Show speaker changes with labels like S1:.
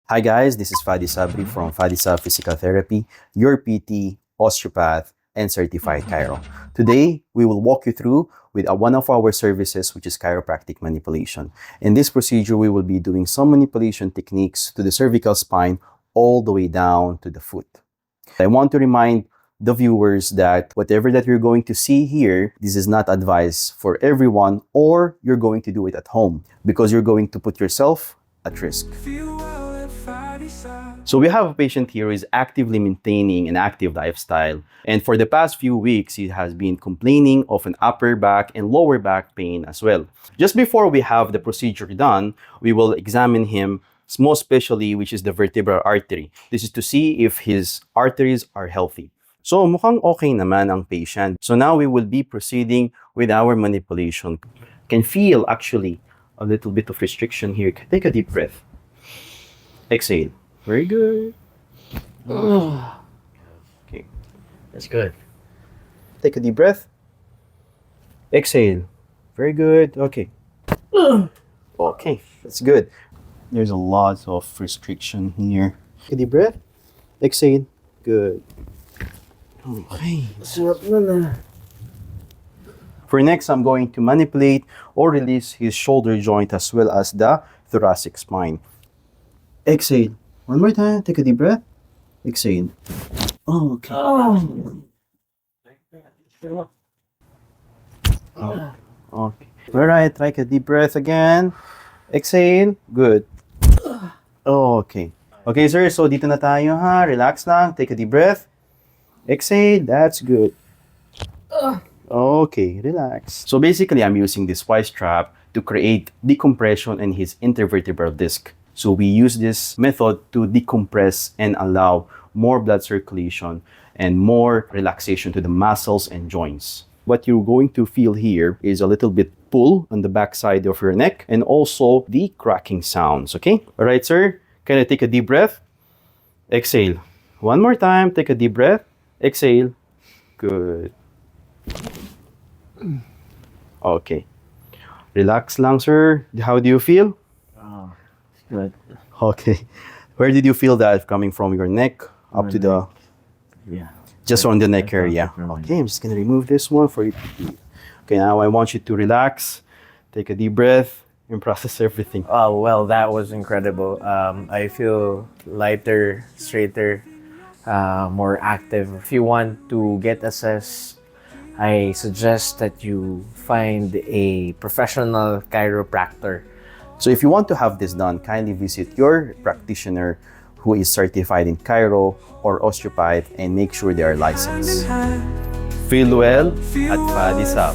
S1: Hi guys, this is FadiSab from FadiSab Physical Therapy, your PT, osteopath, and certified chiro. Today, we will walk you through with one of our services, which is chiropractic manipulation. In this procedure, we will be doing some manipulation techniques to the cervical spine all the way down to the foot. I want to remind the viewers that whatever that you're going to see here, this is not advice for everyone, or you're going to do it at home because you're going to put yourself at risk. So we have a patient here who is actively maintaining an active lifestyle, and for the past few weeks he has been complaining of an upper back and lower back pain as well. Just before we have the procedure done, we will examine him, most especially which is the vertebral artery. This is to see if his arteries are healthy. So mukhang okay naman ang patient. So now we will be proceeding with our manipulation. Can feel actually a little bit of restriction here. Take a deep breath. Exhale. Very good. Okay.
S2: That's good.
S1: Take a deep breath. Exhale. Very good. Okay. Okay. That's good. There's a lot of restriction here. Take a deep breath. Exhale. Good. Okay. For next, I'm going to manipulate or release his shoulder joint as well as the thoracic spine. Exhale. One more time. Take a deep breath. Exhale. Oh, okay. Oh, okay. All right. Take a deep breath again. Exhale. Good. Okay. Okay, sir. So, dito na tayo, ha? Relax lang. Take a deep breath. Exhale. That's good. Okay. Relax. So, basically, I'm using this Y strap to create decompression in his intervertebral disc. So we use this method to decompress and allow more blood circulation and more relaxation to the muscles and joints. What you're going to feel here is a little bit pull on the back side of your neck and also the cracking sounds, okay? All right, sir. Can I take a deep breath? Exhale. One more time. Take a deep breath. Exhale. Good. Okay. Relax lang, sir. How do you feel?
S2: Good.
S1: Okay. Where did you feel that coming from your neck up to the...
S2: Yeah.
S1: Just on the neck area. Okay, I'm just going to remove this one for you. Okay, now I want you to relax. Take a deep breath and process everything.
S2: Oh, well, that was incredible. I feel lighter, straighter, more active. If you want to get assessed, I suggest that you find a professional chiropractor.
S1: So if you want to have this done, kindly visit your practitioner who is certified in chiro or osteopath and make sure they are licensed. Feel well at FadiSab.